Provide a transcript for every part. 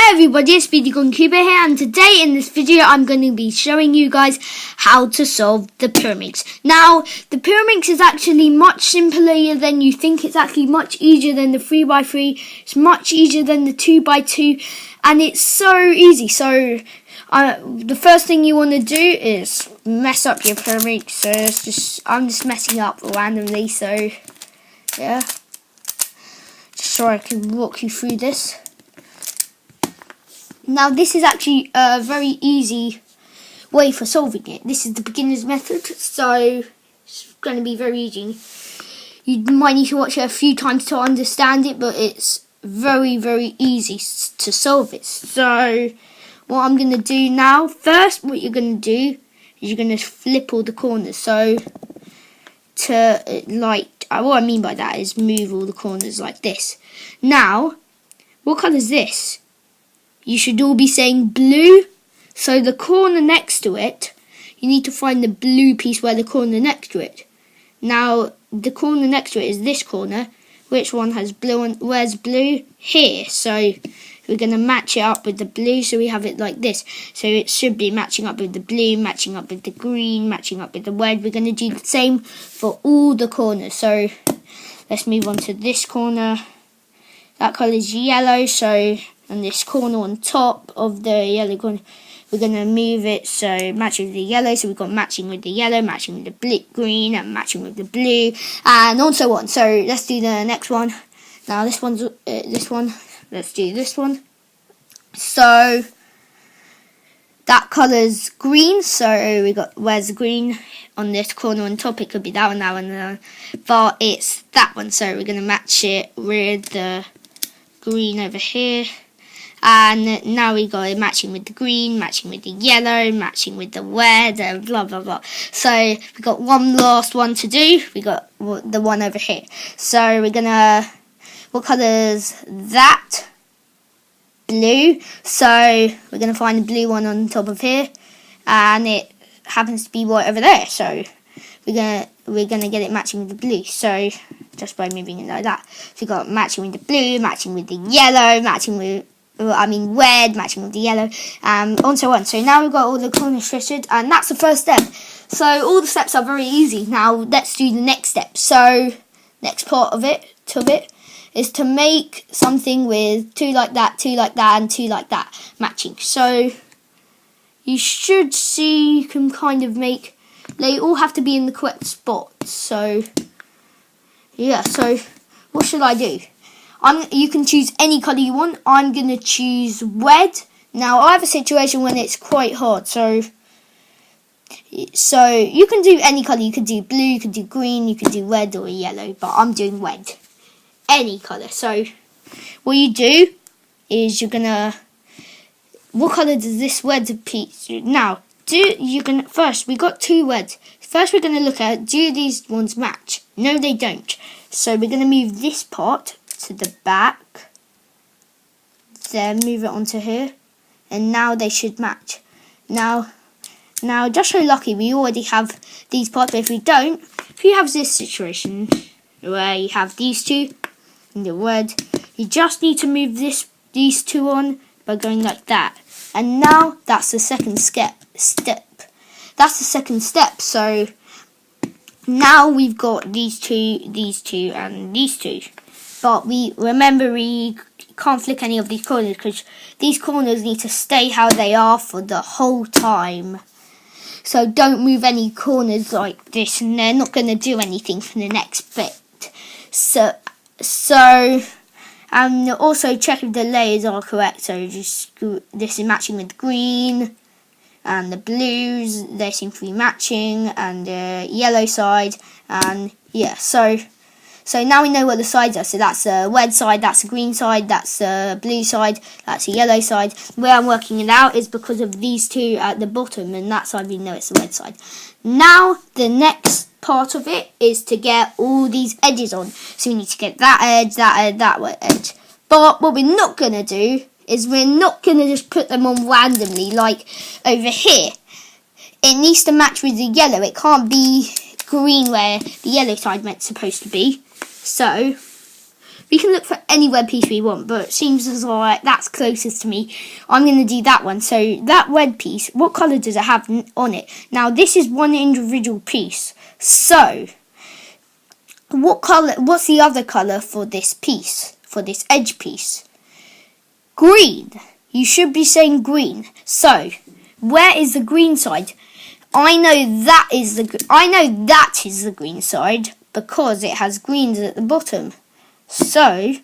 Hi everybody, it's Speedy Cuba here, and today in this video I'm going to be showing you guys how to solve the Pyraminx. Now, the Pyraminx is actually much simpler than you think. It's actually much easier than the 3x3. It's much easier than the 2x2, and it's so easy. So, the first thing you want to do is mess up your Pyraminx. So I'm just messing up randomly. So, yeah, just so I can walk you through this. Now, this is actually a very easy way for solving it. This is the beginner's method, so it's going to be very easy. You might need to watch it a few times to understand it, but it's very, very easy to solve it. So, what I'm going to do now, first what you're going to do is you're going to flip all the corners. So, what I mean by that is move all the corners like this. Now, what colour is this? You should all be saying blue. So the corner next to it, you need to find the blue piece where the corner next to it. Now, the corner next to it is this corner. Which one has blue on? Where's blue? Here. So we're going to match it up with the blue. So we have it like this. So it should be matching up with the blue, matching up with the green, matching up with the red. We're going to do the same for all the corners. So let's move on to this corner. That colour is yellow. So on this corner on top of the yellow corner, we're going to move it so matching with the yellow. So we've got matching with the yellow, matching with the green, and matching with the blue, and on so on. So let's do the next one. Now this one's this one. Let's do this one. So that colour's green. So we got, where's the green on this corner on top? It could be that one, but it's that one. So we're going to match it with the green over here. And now we got it matching with the green, matching with the yellow, matching with the red, and blah blah blah. So we got one last one to do. We got the one over here. So we're gonna, what colour is that? Blue. So we're gonna find the blue one on top of here, and it happens to be right over there. So we're gonna get it matching with the blue. So just by moving it like that. So we got matching with the blue, matching with the yellow, matching with red, matching with the yellow, on so on. So now we've got all the corners fitted, and that's the first step. So all the steps are very easy. Now let's do the next step. So next part of it is to make something with two like that, and two like that matching. So you should see, you can kind of make, they all have to be in the correct spot. So yeah, so what should I do? You can choose any colour you want. I'm going to choose red. Now, I have a situation when it's quite hard. So you can do any colour. You can do blue, you can do green, you can do red or yellow. But I'm doing red. Any colour. So what you do is you're going to... What colour does this red piece do? Now, first, we got two reds. First, we're going to look at, do these ones match? No, they don't. So we're going to move this part to the back, then move it onto here, and now they should match. Now just so lucky we already have these parts, but if we don't, if you have this situation where you have these two in the red, you just need to move these two on by going like that, and now that's the second step. That's the second step. So now we've got these two, and these two. But we can't flick any of these corners because these corners need to stay how they are for the whole time. So don't move any corners like this, and they're not going to do anything for the next bit. So also check if the layers are correct. So this is matching with the green, and the blues, they seem to be matching, and the yellow side, and yeah, So now we know what the sides are. So that's a red side, that's a green side, that's a blue side, that's a yellow side. The way I'm working it out is because of these two at the bottom, and that side we know it's the red side. Now the next part of it is to get all these edges on. So we need to get that edge, that edge. But what we're not going to do is we're not going to just put them on randomly like over here. It needs to match with the yellow. It can't be green where the yellow side meant supposed to be. So We can look for any web piece we want, but it seems as like that's closest to me. I'm going to do that one. So that web piece, what colour does it have on it? Now this is one individual piece. So what colour? What's the other colour for this piece? For this edge piece? Green. You should be saying green. So where is the green side? I know that is the green side because it has greens at the bottom. So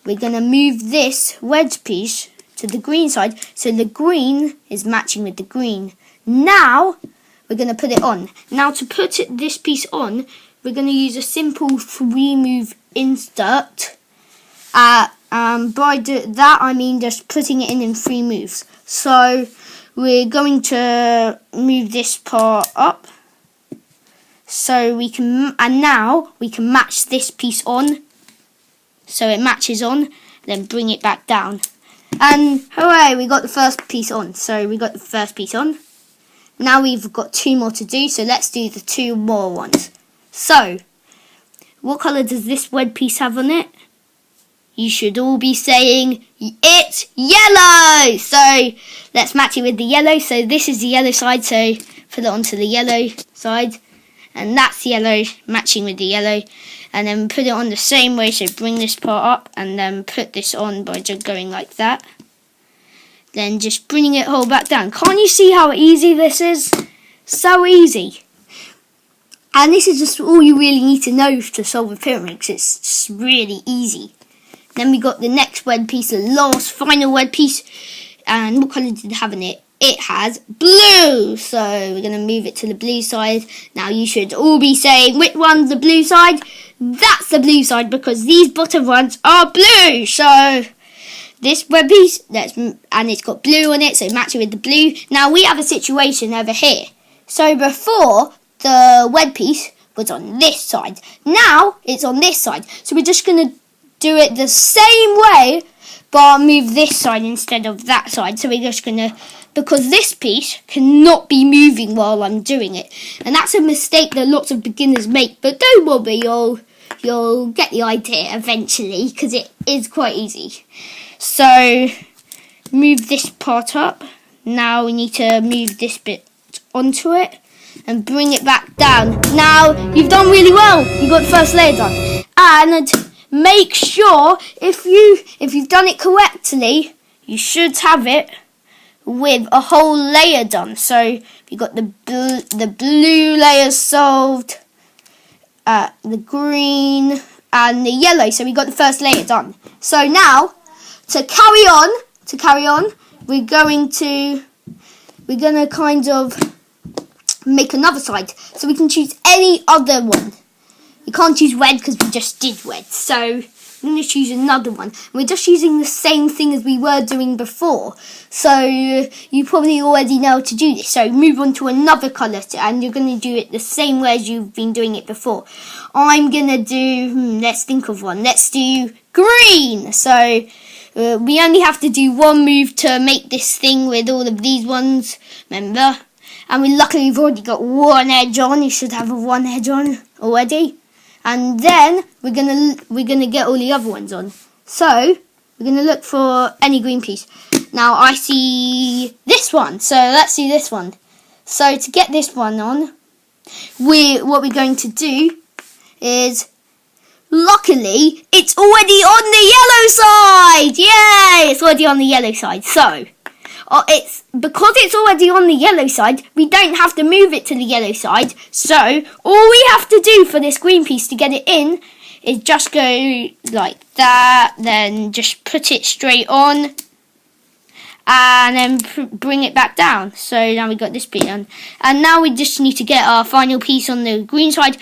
we're going to move this wedge piece to the green side so the green is matching with the green. Now we're going to put it on. Now to put this piece on, we're going to use a simple 3-move insert. By that I mean just putting it in 3 moves. So we're going to move this part up so we can, and now we can match this piece on. So it matches on, then bring it back down. And hooray, we got the first piece on. So we got the first piece on. Now we've got 2 more to do, so let's do the 2 more ones. So, what colour does this web piece have on it? You should all be saying it's yellow. So let's match it with the yellow. So this is the yellow side, so put it onto the yellow side. And that's yellow, matching with the yellow. And then put it on the same way, so bring this part up and then put this on by just going like that. Then just bringing it all back down. Can't you see how easy this is? So easy. And this is just all you really need to know to solve a pyramid, because it's just really easy. Then we got the next web piece, the last final web piece. And what colour did it have in it? It has blue. So we're going to move it to the blue side. Now you should all be saying, which one's the blue side? That's the blue side because these bottom ones are blue. So this web piece, and it's got blue on it, so match it with the blue. Now we have a situation over here. So before, the web piece was on this side. Now it's on this side. So we're just going to do it the same way, but move this side instead of that side. So we're just going to, because this piece cannot be moving while I'm doing it. And that's a mistake that lots of beginners make. But don't worry, you'll get the idea eventually, because it is quite easy. So move this part up. Now we need to move this bit onto it and bring it back down. Now you've done really well. You got the first layer done. And make sure if you've done it correctly, you should have it with a whole layer done. So you got the blue layer solved, the green and the yellow. So we got the first layer done. So now to carry on, we're gonna kind of make another side. So we can choose any other one. You can't choose red because we just did red. So I'm going to choose another one. We're just using the same thing as we were doing before. So you probably already know how to do this. So move on to another colour and you're going to do it the same way as you've been doing it before. I'm going to do, let's think of one. Let's do green. So we only have to do 1 move to make this thing with all of these ones. Remember? And luckily we've already got 1 edge on. You should have a 1 edge on already. And then we're gonna get all the other ones on. So we're gonna look for any green piece. Now I see this one, so let's do this one. So to get this one on, what we're going to do is, luckily it's already on the yellow side. Yay! It's already on the yellow side. So it's because it's already on the yellow side, we don't have to move it to the yellow side. So all we have to do for this green piece to get it in is just go like that, then just put it straight on and then bring it back down. So now we got this bit on, and now we just need to get our final piece on the green side.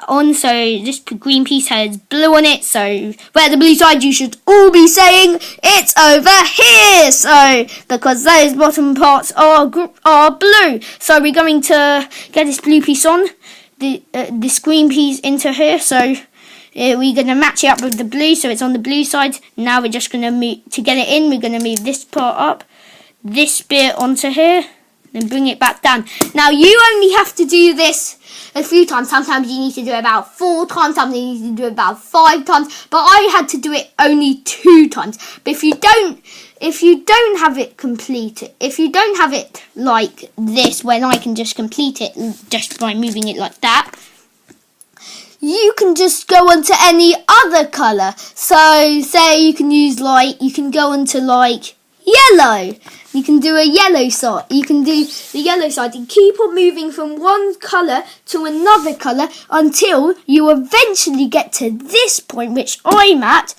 So this green piece has blue on it, so where the blue side, you should all be saying it's over here. So because those bottom parts are blue, so we're going to get this blue piece on this green piece into here. So we're going to match it up with the blue, so it's on the blue side. Now we're just going to move to get it in. We're going to move this part up, this bit onto here. then bring it back down. Now you only have to do this a few times. Sometimes you need to do it about 4 times, sometimes you need to do it about 5 times, but I had to do it only 2 times. But if you don't have it completed, if you don't have it like this, when I can just complete it just by moving it like that, you can just go on to any other colour. So say you can use you can go on to yellow. You can do a yellow side. You can do the yellow side and keep on moving from one colour to another colour until you eventually get to this point, which I'm at.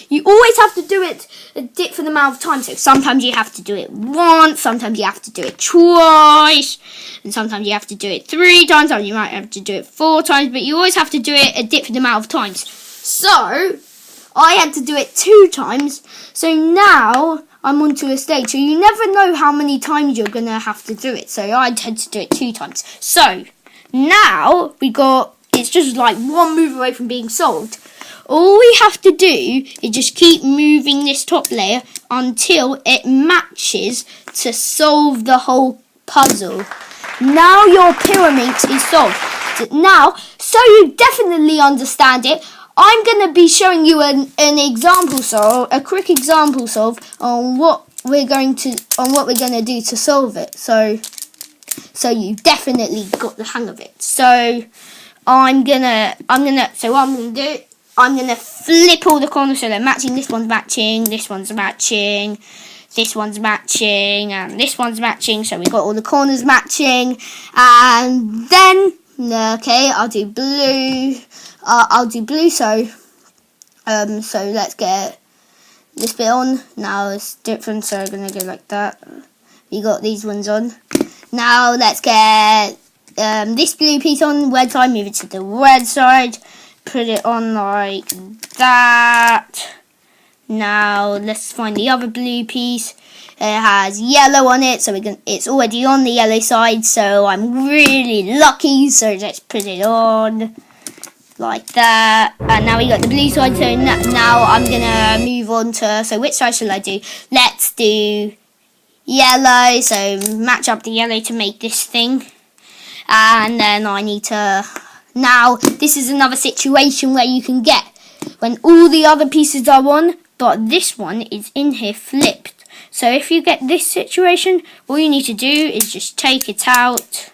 You always have to do it a different amount of times. So sometimes you have to do it once, sometimes you have to do it twice, and sometimes you have to do it 3 times, or you might have to do it 4 times, but you always have to do it a different amount of times. So I had to do it 2 times. So now I'm onto a stage. So you never know how many times you're going to have to do it. So I had to do it 2 times. So now it's just like one move away from being solved. All we have to do is just keep moving this top layer until it matches to solve the whole puzzle. Now your pyramid is solved. Now, so you definitely understand it, I'm going to be showing you an example solve, a quick example solve on what we're going to do to solve it. So you definitely got the hang of it. So I'm gonna flip all the corners so they're matching. This one's matching, this one's matching, this one's matching, and this one's matching. So we got all the corners matching, and then I'll do blue. So let's get this bit on. Now it's different, so we're gonna go like that. We got these ones on. Now let's get this blue piece on red side. Move it to the red side. Put it on like that. Now let's find the other blue piece. It has yellow on it, so it's already on the yellow side. So I'm really lucky. So let's put it on like that. And now we got the blue side. So now I'm gonna move on to. So which side should I do? Let's do yellow. So match up the yellow to make this thing. And then I need to. Now this is another situation where you can get when all the other pieces are on, but this one is in here flipped. So if you get this situation, all you need to do is just take it out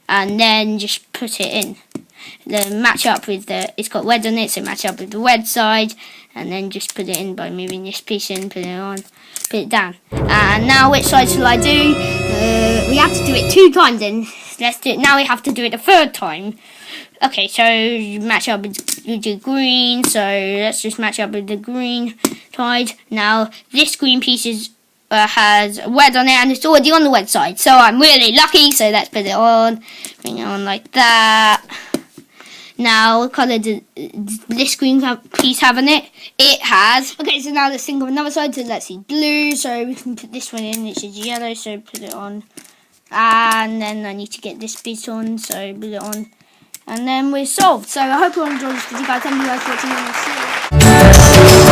and then just put it in. Then match up with it's got red on it, so match up with the red side, and then just put it in by moving this piece in, put it on, put it down. And now which side shall I do? We have to do it 2 times, and let's do it. Now we have to do it a 3rd time. Okay, so you match up with the green, so let's just match up with the green side. Now this green piece has red on it, and it's already on the red side, so I'm really lucky. So let's put it on, bring it on like that. Now, what colour does this green piece have on it? It has. Okay, so now let's think of another side. So let's see, blue. So we can put this one in, which is yellow. So put it on, and then I need to get this piece on. So put it on, and then we're solved. So I hope you all enjoyed this video, guys. Thank you guys for watching, and I'll see you.